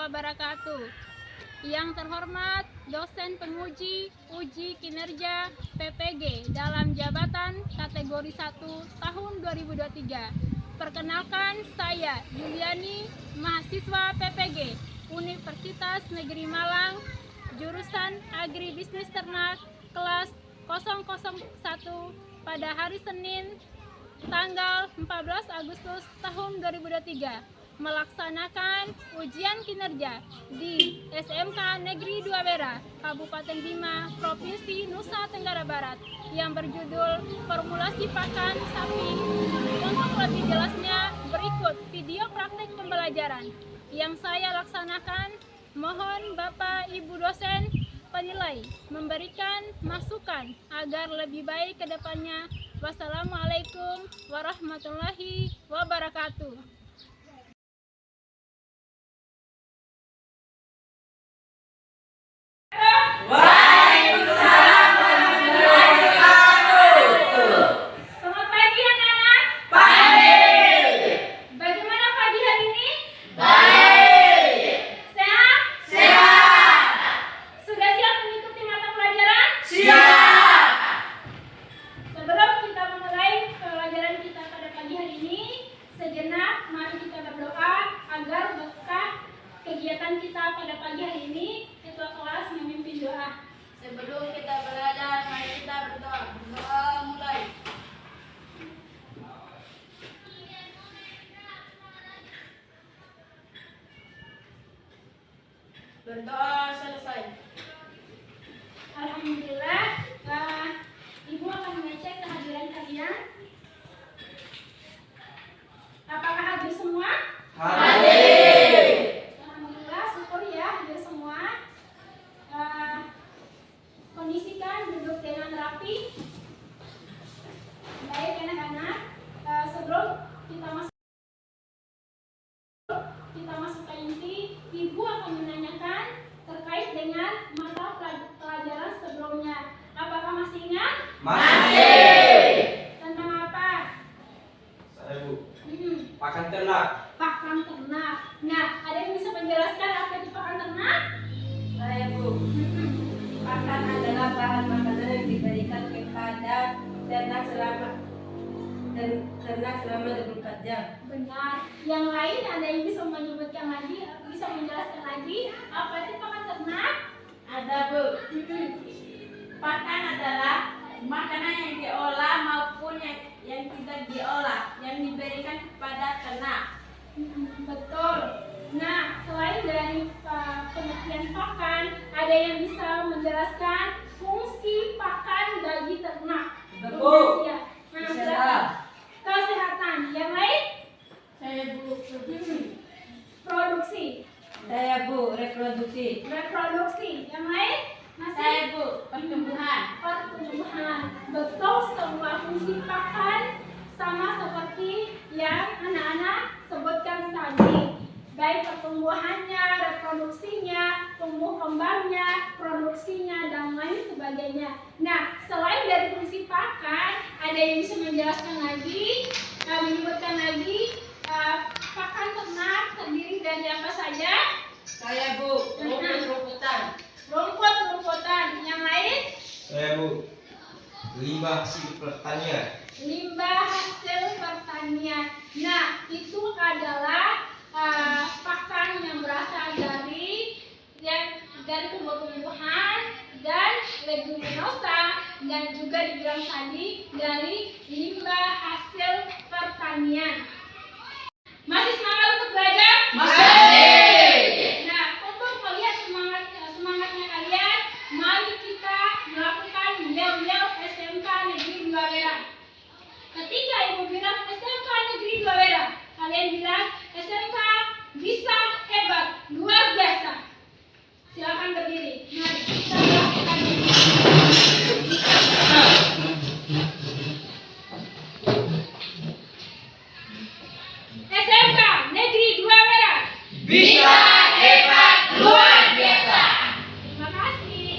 wabarakatuh. Yang terhormat dosen penguji uji kinerja PPG dalam jabatan kategori 1 tahun 2023. Perkenalkan, saya Yuliani, mahasiswa PPG Universitas Negeri Malang, jurusan Agribisnis Ternak kelas 001 pada hari Senin tanggal 14 Agustus tahun 2023 melaksanakan ujian kinerja di SMK Negeri 2 Wera, Kabupaten Bima, Provinsi Nusa Tenggara Barat yang berjudul Formulasi Pakan Sapi. Untuk lebih jelasnya, berikut video praktik pembelajaran yang saya laksanakan. Mohon Bapak Ibu dosen penilai memberikan masukan agar lebih baik ke depannya. Wassalamualaikum warahmatullahi wabarakatuh. Waalaikumsalam warahmatullahi wabarakatuh. Selamat pagi anak-anak. Pagi. Bagaimana pagi hari ini? Baik. Sehat? Sehat. Sudah siap mengikuti mata pelajaran? Siap. Sebelum kita memulai pelajaran kita pada pagi hari ini, sejenak mari kita berdoa agar berkah kegiatan kita pada pagi hari ini. Ketua kelas memimpin doa. Sebelum kita belajar, mari kita berdoa. Berdoa mulai. Berdoa selesai. Alhamdulillah, Ibu akan mengecek kehadiran kalian. Apakah hadir semua? Hadir. Alhamdulillah, syukur ya hadir semua. Kondisikan duduk dengan rapi. Baik anak-anak, sebelum kita masuk ke inti, Ibu akan menanyakan terkait dengan mata pelajaran sebelumnya. Apakah masih ingat? Masih. Tentang apa? Saya Bu. Pakan ternak. Pakan ternak. Nah, ada yang bisa menjelaskan apa itu pakan ternak? Saya Bu, pakan adalah bahan makanan yang diberikan kepada ternak selama 24 jam. Benar. Yang lain ada yang bisa menyebutkan lagi, bisa menjelaskan lagi apa itu pakan ternak? Ada Bu, pakan adalah makanan yang diolah maupun yang tidak diolah yang diberikan kepada ternak. Betul. Nah, selain dari pengertian pakan, ada yang bisa menjelaskan fungsi pakan bagi ternak. Bu. Nah, Silakan. kesehatan. Yang lain? Saya Bu, Produksi. saya Bu, reproduksi. Reproduksi. Yang lain? Masih? Saya Bu, pertumbuhan. Pertumbuhan. Betul, semua fungsi pakan sama seperti yang anak-anak sebutkan tadi. Baik pertumbuhannya, reproduksinya, tumbuh kembangnya, produksinya, dan lain sebagainya. Nah, selain dari fungsi pakan, ada yang bisa menjelaskan lagi, menyebutkan lagi pakan ternak terdiri dari apa saja? Saya Bu, rumput-rumputan. Rumput-rumputan. Yang lain? Saya Bu. Limbah hasil pertanian. Limbah hasil pertanian. Nah, itu adalah pakan yang berasal dari tumbuh-tumbuhan dan leguminosa, dan juga dibilang tadi dari limbah hasil pertanian. Masih semangat untuk belajar? Masih. Nah, untuk melihat semangatnya kalian, mari kita melakukan yel-yel SMK Negeri 2 Wera. Ketika Ibu bilang SMK Negeri 2 Wera, kalian bilang SMK bisa, hebat, luar biasa. Silakan berdiri. Mari kita melakukan SMK Negeri 2 Wera. Bisa, hebat, luar biasa. Terima kasih.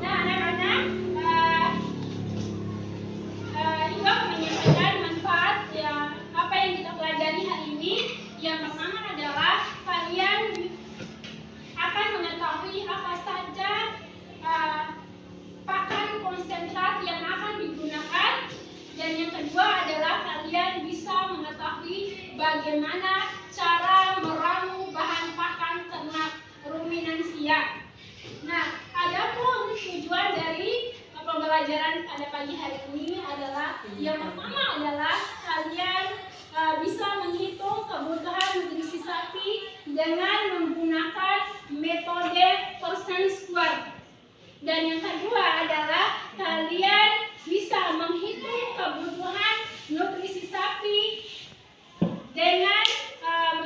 Nah, anak-anak, juga menyampaikan manfaat bagaimana cara meramu bahan pakan ternak ruminansia. Nah, adapun tujuan dari pembelajaran pada pagi hari ini adalah yang pertama adalah kalian bisa menghitung kebutuhan nutrisi sapi dengan menggunakan metode percent square. Dan yang kedua adalah kalian bisa menghitung kebutuhan nutrisi sapi dengan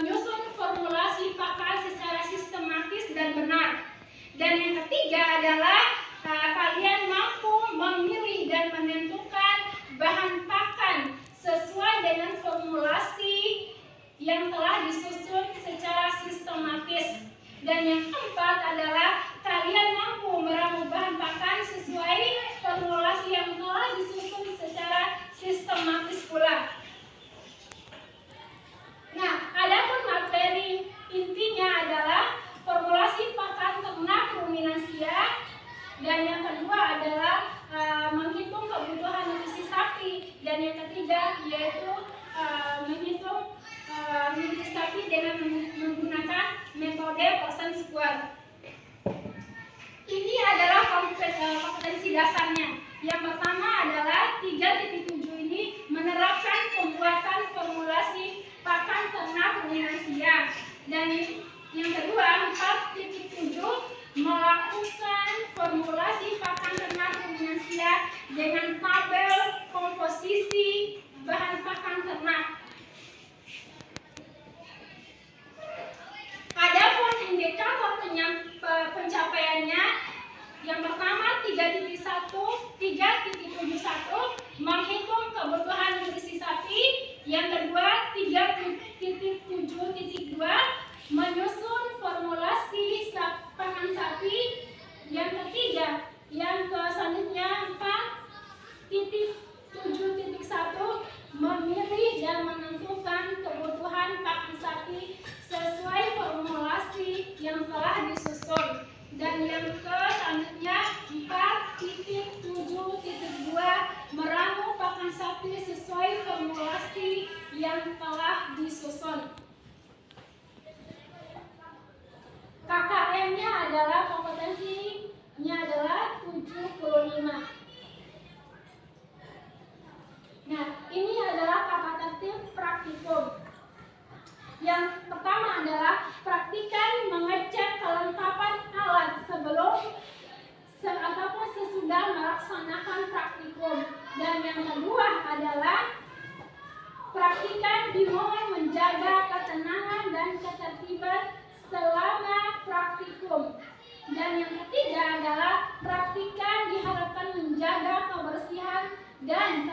menyusun formulasi pakan secara sistematis dan benar. Dan yang ketiga adalah kalian mampu memilih dan menentukan bahan pakan sesuai dengan formulasi yang telah disusun secara sistematis. Dan yang keempat adalah kalian mampu meramu bahan pakan sesuai formulasi yang telah disusun secara sistematis pula. Nah, adapun materi intinya adalah formulasi pakan ternak ruminansia, dan yang kedua adalah menghitung kebutuhan nutrisi sapi, dan yang ketiga yaitu menghitung nutrisi sapi dengan menggunakan metode percent square. Ini adalah kompetensi dasarnya. Yang pertama adalah 3.7 ini menerapkan pembuatan formulasi pakan ternak ruminansia, dan yang kedua 4.7 melakukan formulasi pakan ternak ruminansia dengan tabel komposisi bahan pakan ternak. Adapun indikator pencapaiannya, yang pertama 3.1 menghitung kebutuhan nutrisi sapi, yang kedua 3.7.2 menyusun formulasi pakan sapi, yang ketiga selanjutnya 4.7.1 memilih dan menentukan kebutuhan pakan sapi sesuai formulasi yang telah disusun, dan yang selanjutnya 4.7.2 meramu pakan sapi sesuai formulasi yang telah disusun. KKM-nya adalah kompetensinya adalah 75. Nah, ini adalah kata tertib praktikum. Yang pertama adalah praktikan mengecek kelengkapan alat sebelum ataupun sesudah melaksanakan praktikum. Dan yang kedua adalah praktikan dimohon menjaga ketenangan dan ketertiban selama praktikum. Dan yang ketiga adalah praktikan diharapkan menjaga kebersihan dan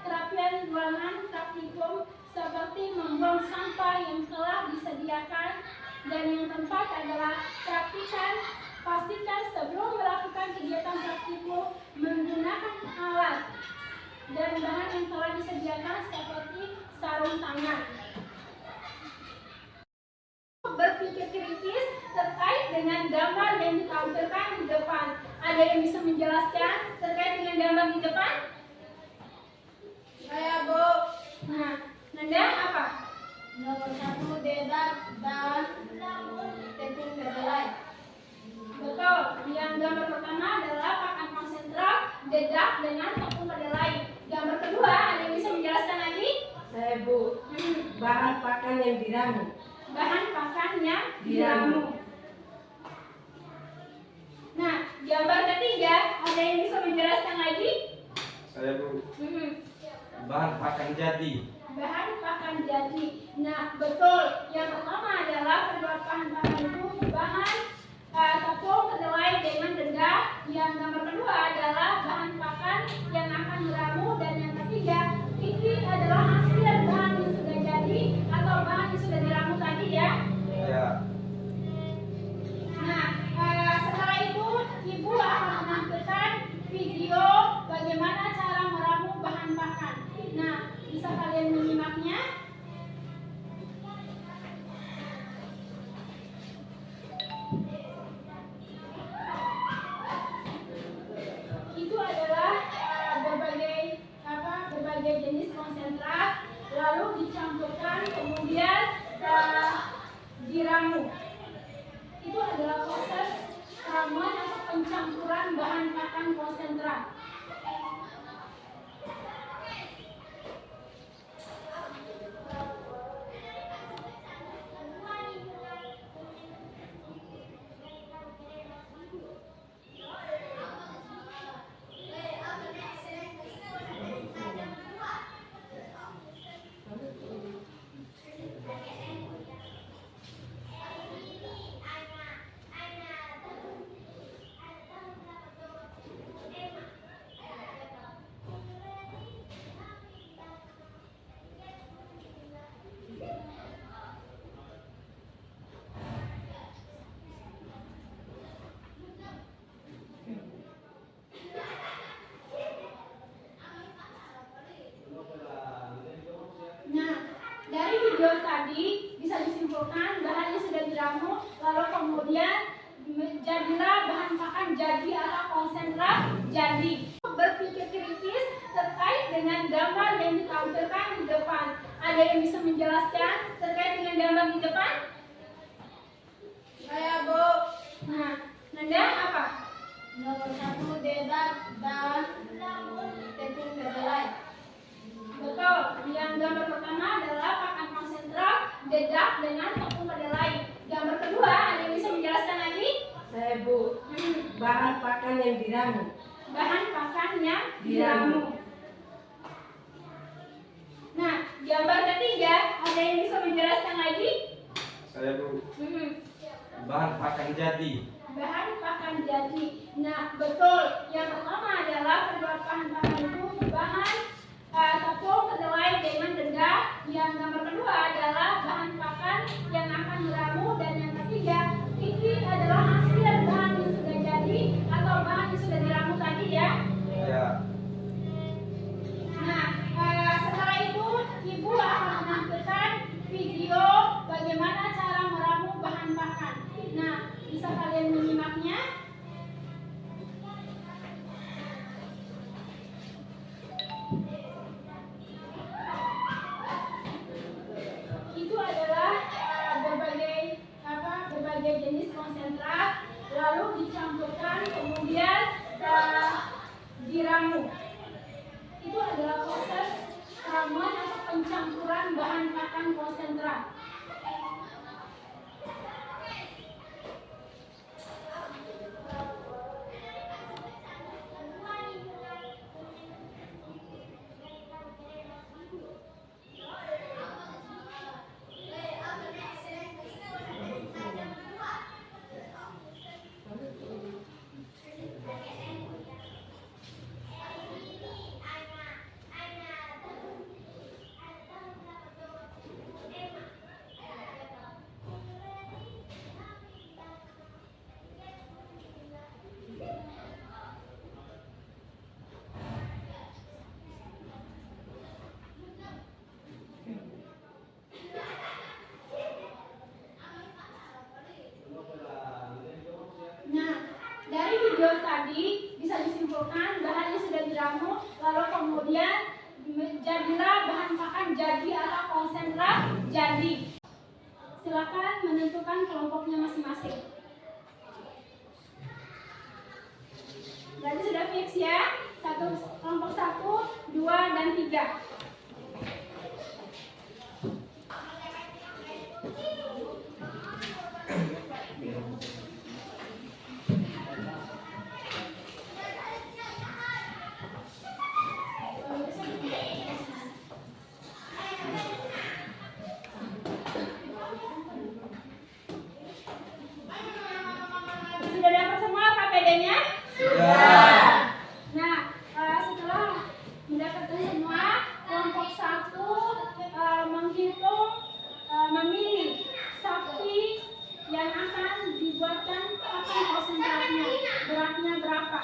terapian ruangan praktikum seperti membuang sampah yang telah disediakan. Dan yang keempat adalah pastikan sebelum melakukan kegiatan praktikum menggunakan alat dan bahan yang telah disediakan seperti sarung tangan. Berpikir kritis terkait dengan gambar yang ditampilkan di depan. Ada yang bisa menjelaskan terkait dengan gambar di depan? Saya, Bu. Nah, Nanda apa? Nomor 1 dedak dan tepung kedelai. Betul. Yang gambar pertama adalah pakan konsentrat, dedak dengan tepung kedelai. Gambar kedua, ada yang bisa menjelaskan lagi? Saya, Bu. Bahan pakan yang diramu. Bahan pakan yang diramu. Nah, gambar ketiga, ada yang bisa menjelaskan lagi? Saya, Bu. Bahan pakan jadi. Bahan pakan jadi. Nah, betul. Yang pertama adalah kedua bahan pakan itu bahan tepung kedelai dengan dedak. Yang gambar kedua adalah bahan pakan yang akan diramu, dan yang ketiga ini adalah hasil bahan yang sudah jadi atau bahan yang sudah diramu tadi ya. Ya. Nah, setelah itu Ibu akan menampilkan video bagaimana cara meramu bahan pakan. Nah, bisa kalian menyimaknya. Itu adalah video tadi bisa disimpulkan bahannya sudah diramu, lalu kemudian jadilah bahan pakan jadi atau konsentrat jadi. Berpikir kritis terkait dengan gambar yang ditampilkan di depan. Ada yang bisa menjelaskan terkait dengan gambar di depan? Saya, Bu. Nah, Nanda apa? Nomor 1 dedak dan tepung kedelai. Betul. Yang gambar pertama adalah pakan konsentrat dedak dengan tepung kedelai. Gambar kedua, ada yang bisa menjelaskan lagi? Saya Bu. Bahan pakan yang diramu. Bahan pakan yang diramu. Nah, gambar ketiga, ada yang bisa menjelaskan lagi? Saya Bu. Bahan pakan jadi. Bahan pakan jadi. Nah, betul. Yang pertama adalah kedua bahan pakan itu bahan tepung kedelai dengan dedak. Yang nomor kedua adalah bahan pakan yang akan diramu, dan yang ketiga ini adalah hasil bahan yang sudah jadi atau bahan yang sudah diramu tadi ya. Ya. Nah, setelah itu Ibu akan menampilkan video bagaimana cara meramu bahan pakan. Nah, bisa kalian menyimaknya? Itu adalah berbagai jenis konsentrat, lalu dicampurkan kemudian diramu. Itu adalah proses ramuan atau pencampuran bahan pakan konsentrat. Nah, dari video tadi bisa disimpulkan bahannya sudah diramu, lalu kemudian jadilah bahan pakan jadi atau konsentrat jadi. Silakan menentukan kelompoknya masing-masing. Berarti sudah fix ya? Kelompok 1, 2, dan 3. Sudah dapat semua KPD-nya? Sudah. Nah, setelah mendapatkan semua, kelompok 1 menghitung, memilih sapi yang akan dibuatkan pakan konsentratnya, beratnya berapa.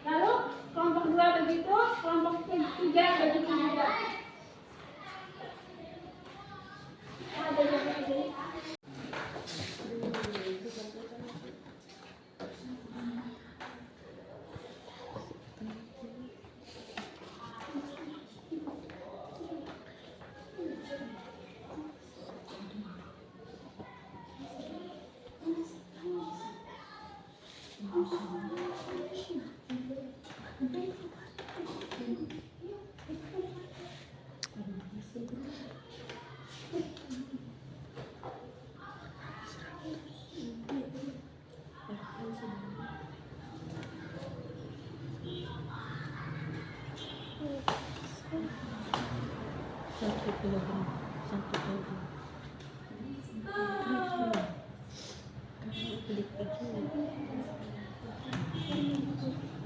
Lalu kelompok 2 begitu, kelompok 3 begitu juga. Ada yang begini.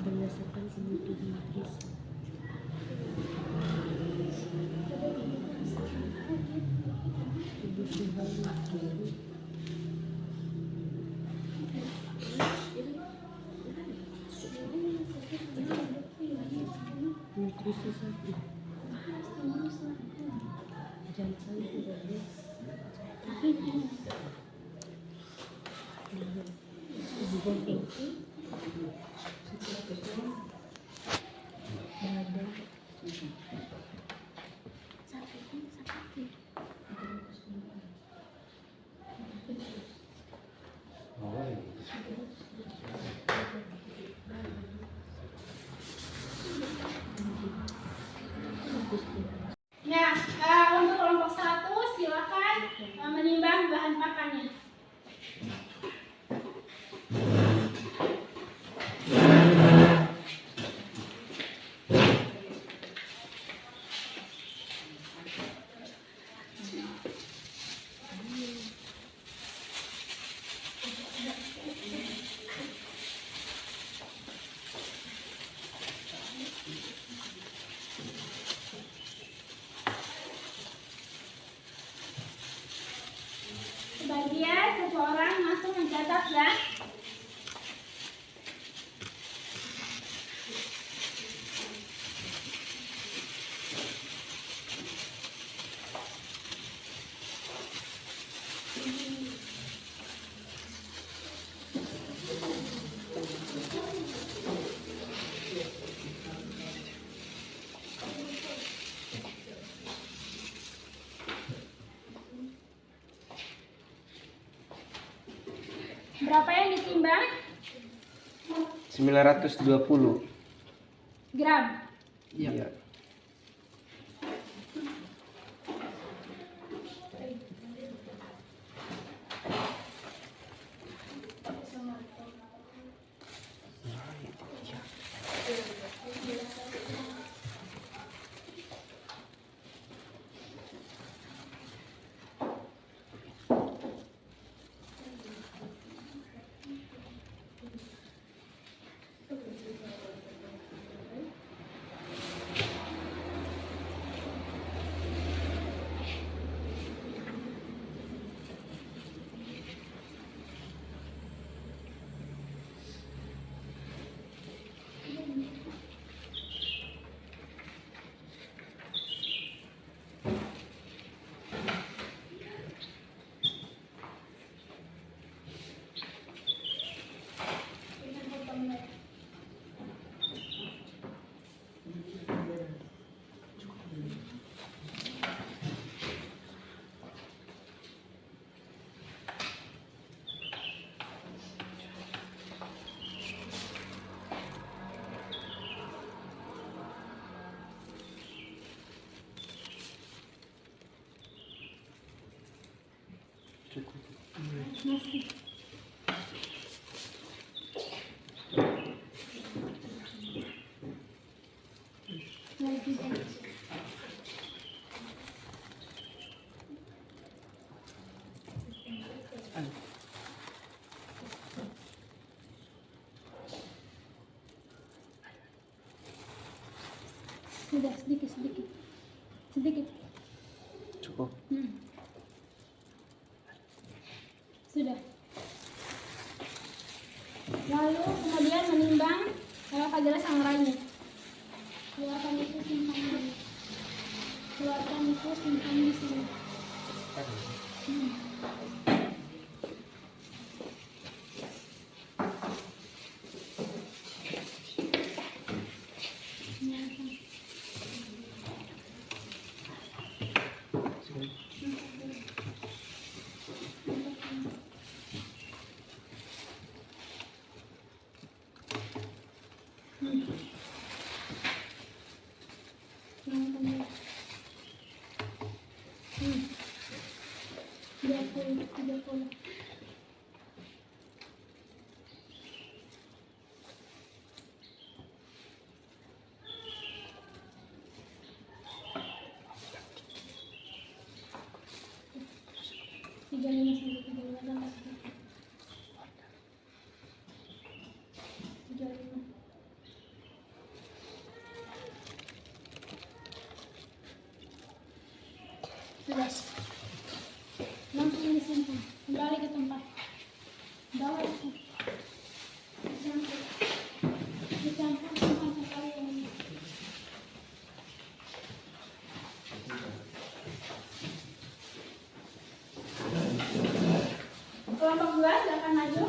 Berdasarkan kebutuhan medis. Nutrisi sapi. Nah, untuk kelompok 1 silakan menimbang bahan pakannya. Sebagian seseorang langsung mencatat ya. Berapa yang ditimbang? 920. Gram. Iya. Masih. Lagi. Sudah sedikit. Cukup. Sudah. Lalu kemudian menimbang adalah sangrai. Keluarkan itu simpan di sini. Sudah. Langsung disimpan. Kembali ke tempat. Bawa itu. Dicampur simpan sekali yang ini. maju.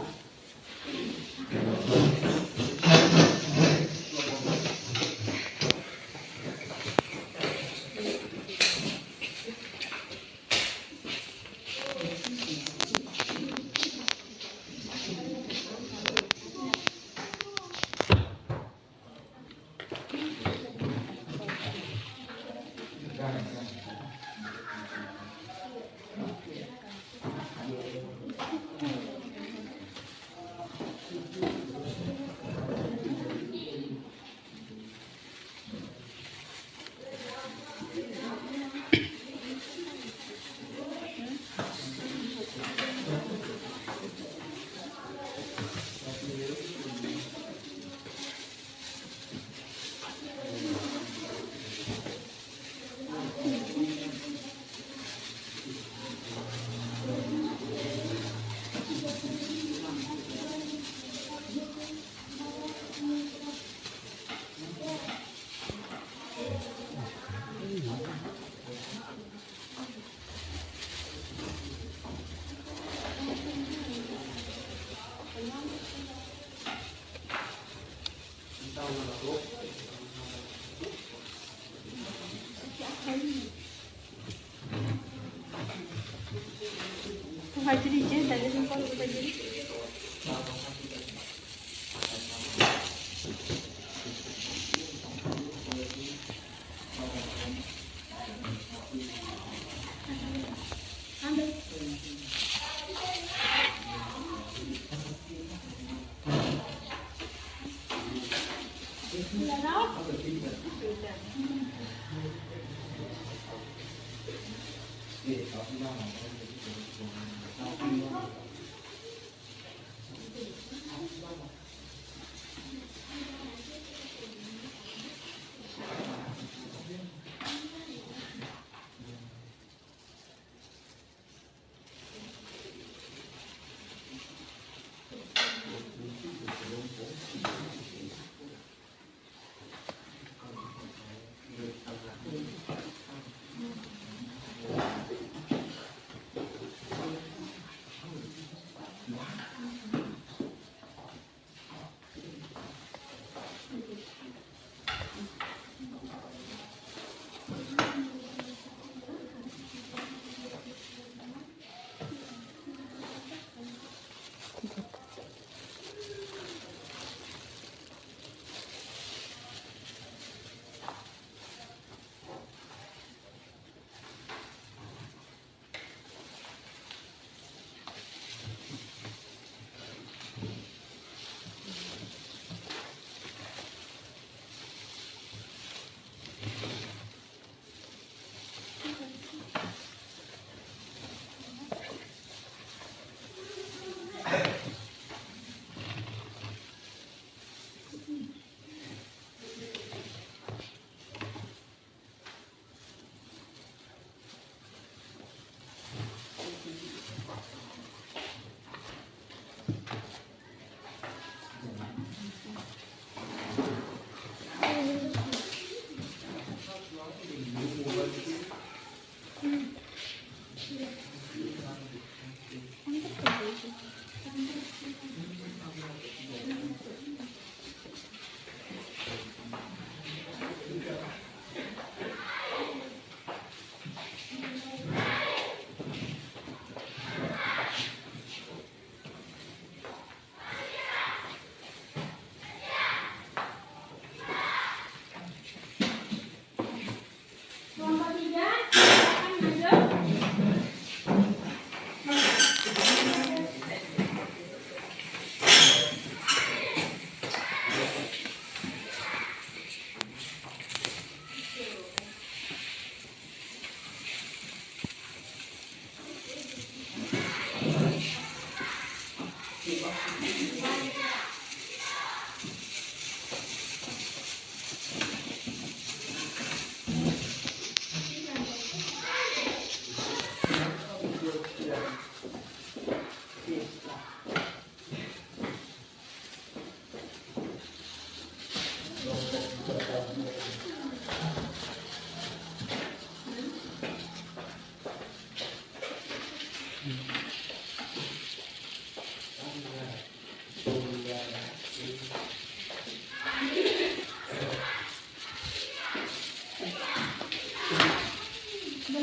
Hajri je tadi sempat tadi.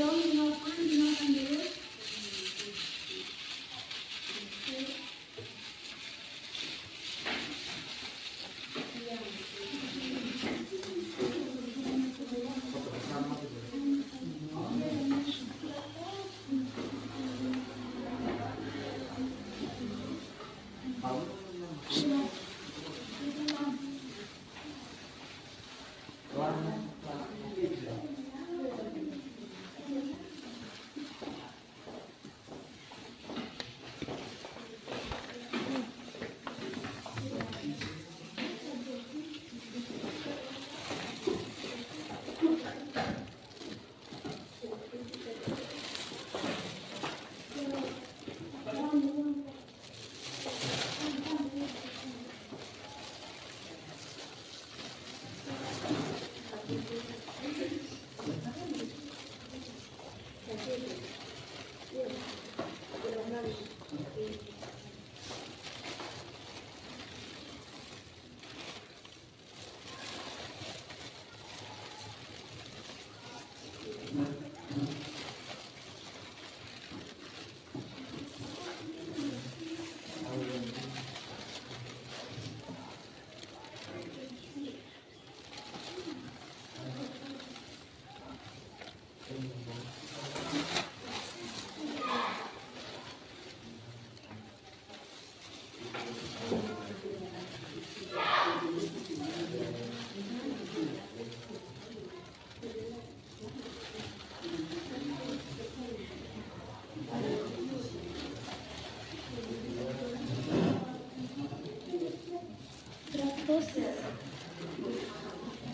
dong, dinyalakan dulu.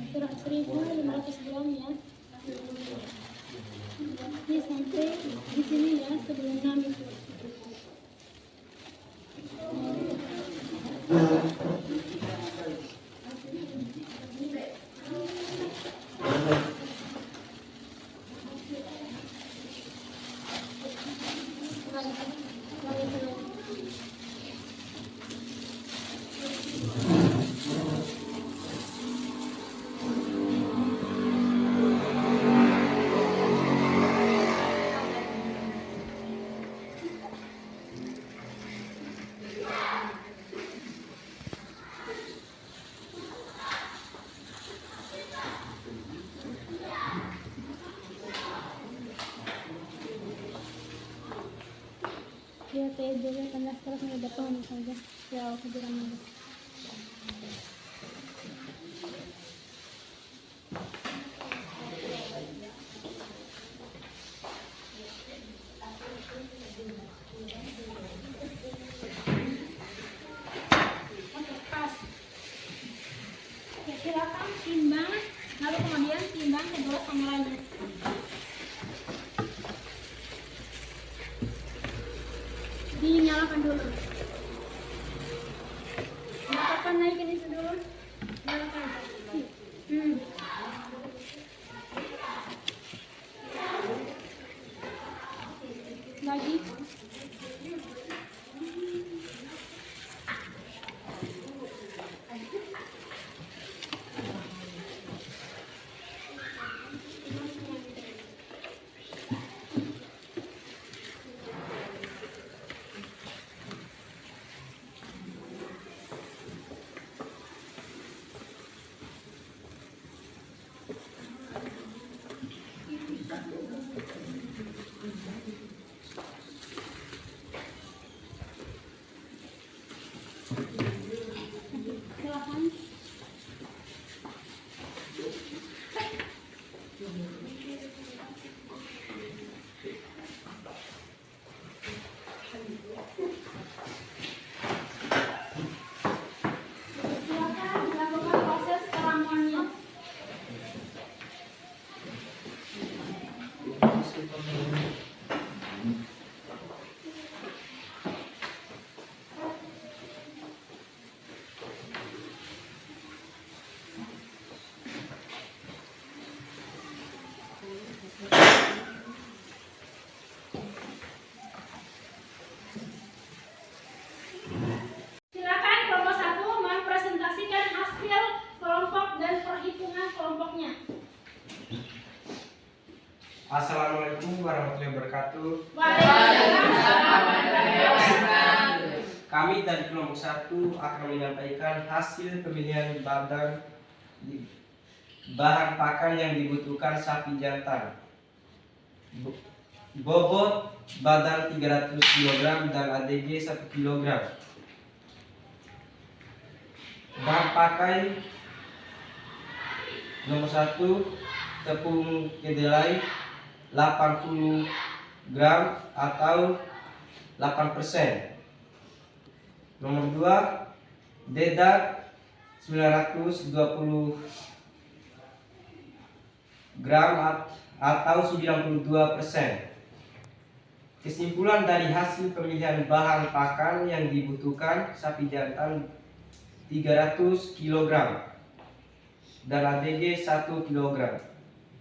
Berat 1.500 gram ya. Ini sampai di sini ya sebelum kami. Ya, juga tanda terus nih depan saja. Ya, aku bilang dulu. Oke, pas. Oke, silakan timbang, lalu kemudian timbang kedua sama lagi. Dinyalakan dulu. Nggak apa-apa, naikin itu dulu. Nyalakan. Lagi. Assalamualaikum warahmatullahi wabarakatuh. Waalaikumsalam. Kami dari kelompok 1 akan menyampaikan hasil pemilihan bahan pakan yang dibutuhkan sapi jantan. Bobot badan 300 kg dan ADG 1 kg. Bahan pakai nomor 1, tepung kedelai 80 gram atau 8%. Nomor 2, dedak 920 gram atau 92%. Kesimpulan dari hasil pemilihan bahan pakan yang dibutuhkan sapi jantan 300 kg dan ADG 1 kg.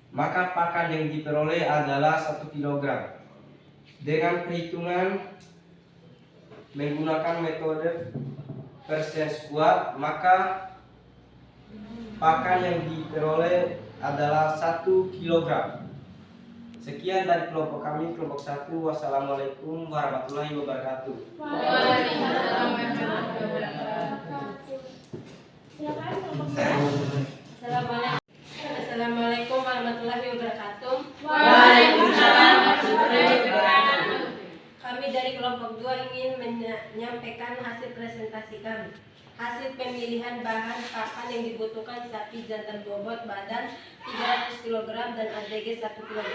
Maka pakan yang diperoleh adalah 1 kg. Dengan perhitungan menggunakan metode persen squat, maka pakan yang diperoleh adalah 1 kg. Sekian dari kelompok kami, kelompok 1. Wassalamualaikum warahmatullahi wabarakatuh. Waalaikumsalam warahmatullahi wabarakatuh. Silakan kelompok 2. Assalamualaikum warahmatullahi wabarakatuh. Waalaikumsalam warahmatullahi wabarakatuh. Kami dari kelompok 2 ingin menyampaikan hasil presentasi kami. Hasil pemilihan bahan pakan yang dibutuhkan sapi jantan bobot badan 300 kg dan ADG 1 kg.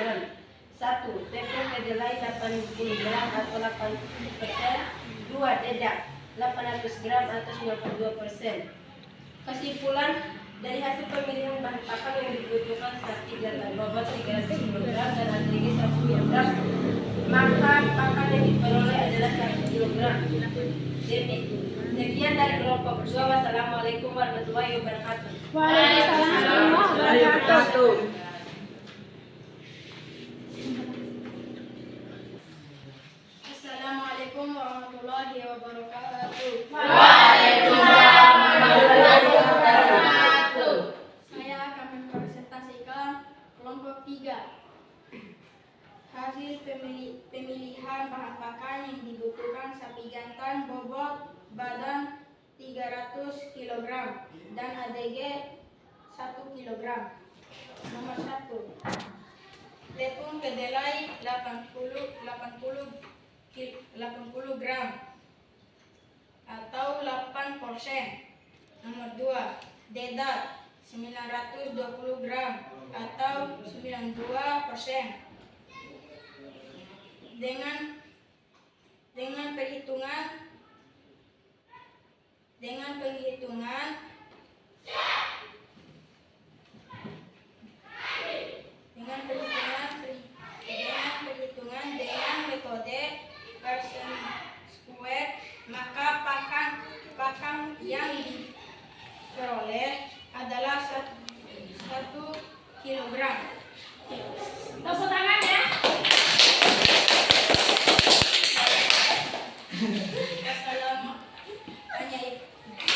1. Tepung kedelai 80 gram atau 80%. 2. Dedak 800 gram atau 92%. Kesimpulan dari hasil pemilihan bahan pakan yang dibutuhkan sapi jantan bobot 300 kg dan ADG 1 kg, maka pakan yang diperoleh adalah 1 kg. Sekian dari kelompok 2. Wassalamualaikum warahmatullahi wabarakatuh. Waalaikumsalam warahmatullahi wabarakatuh. Assalamualaikum warahmatullahi wabarakatuh. Waalaikumsalam warahmatullahi wabarakatuh. Saya akan mempresentasikan kelompok 3. Hasil pemilihan bahan pakan yang dibutuhkan sapi jantan bobot badan 300 kg dan ADG 1 kg. Nomor 1. Tepung kedelai 80 gram atau 8%. Nomor 2. Dedak 920 gram atau 92%. Dengan perhitungan dengan metode persen square, maka pakan yang diperoleh adalah 1 kg. Tepuk tangan ya.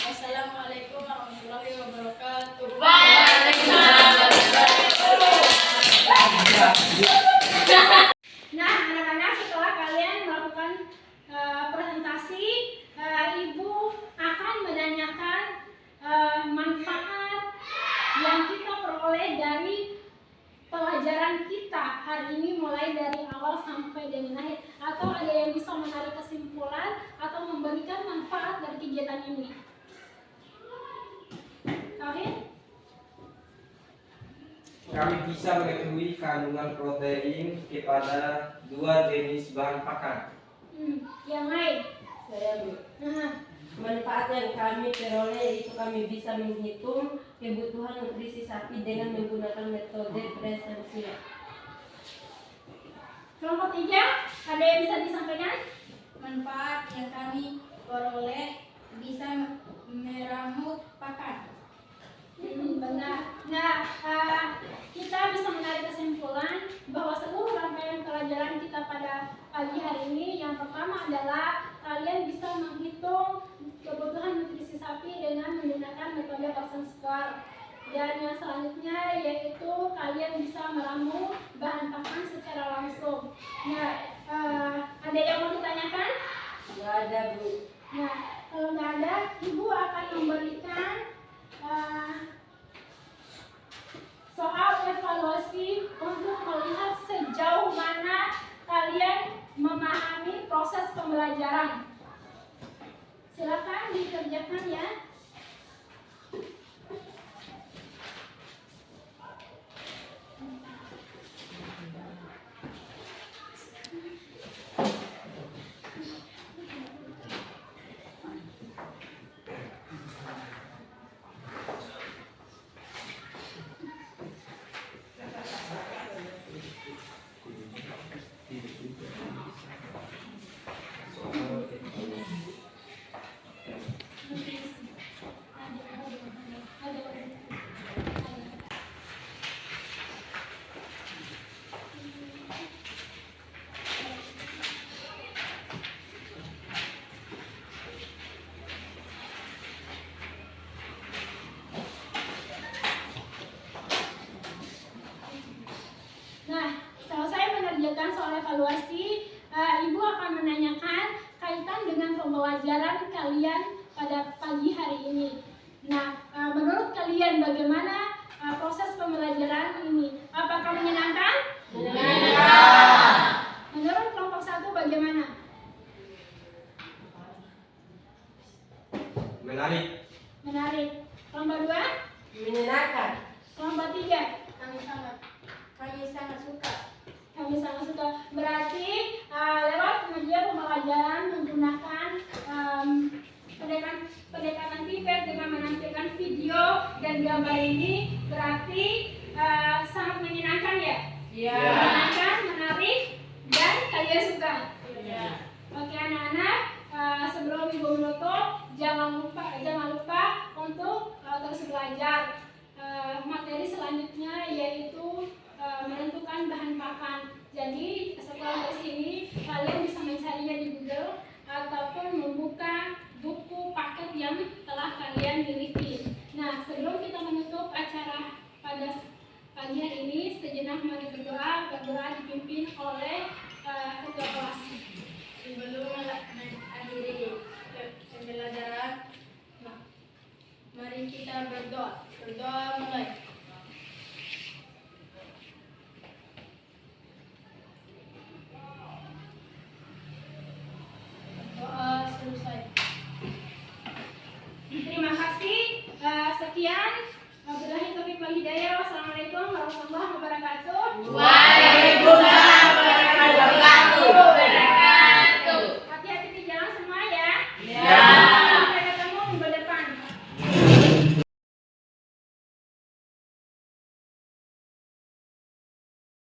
Assalamualaikum warahmatullahi wabarakatuh. Nah, anak-anak, setelah kalian melakukan presentasi, Ibu akan menanyakan manfaat yang kita peroleh dari pelajaran kita hari ini, mulai dari awal sampai dengan akhir. Atau ada yang bisa menarik kesimpulan atau memberikan manfaat dari kegiatan ini? Tauhid? Kami bisa mengetahui kandungan protein kepada 2 jenis bahan pakan. Yang lain? Saya Bu. Nah, Manfaat yang kami peroleh itu kami bisa menghitung kebutuhan nutrisi sapi dengan menggunakan metode presensial. kelompok 3, ada yang bisa disampaikan? Manfaat yang kami peroleh bisa meramu pakan. Benar. Nah, kita bisa menarik kesimpulan bahwa seluruh rangkaian pelajaran kita pada pagi hari ini, yang pertama adalah kalian bisa menghitung kebutuhan nutrisi sapi dengan menggunakan metode persen square. Dan yang selanjutnya yaitu kalian bisa meramu bahan pakan secara langsung. Nah, ada yang mau ditanyakan? Nggak ada, Bu. Nah, kalau nggak ada, Ibu akan memberikan soal evaluasi untuk melihat sejauh mana kalian memahami proses pembelajaran. Silakan dikerjakan ya. Nah, selesai mengerjakan soal evaluasi, Ibu akan menanyakan kaitan dengan pembelajaran kalian pada pagi hari ini. Nah, menurut kalian bagaimana proses pembelajaran ini? Apakah menyenangkan? Menyenangkan. Menurut kelompok 1 bagaimana? Menarik. Menarik. Kelompok 2? Menyenangkan. Kelompok 3? Kami sangat suka. Kami sangat suka. Berarti lewat media pembelajaran menggunakan pendekatan pipet dengan menampilkan video dan gambar ini berarti sangat menyenangkan ya? Iya. Menyenangkan, menarik, dan kalian suka. Iya. Oke anak-anak, sebelum Ibu menutup, jangan lupa untuk terus belajar. Materi selanjutnya yaitu menentukan bahan pakan. Jadi setelah dari sini kalian bisa mencarinya di Google ataupun membuka buku paket yang telah kalian miliki. Nah, sebelum kita menutup acara pada pagi hari ini, sejenak mari berdoa dipimpin oleh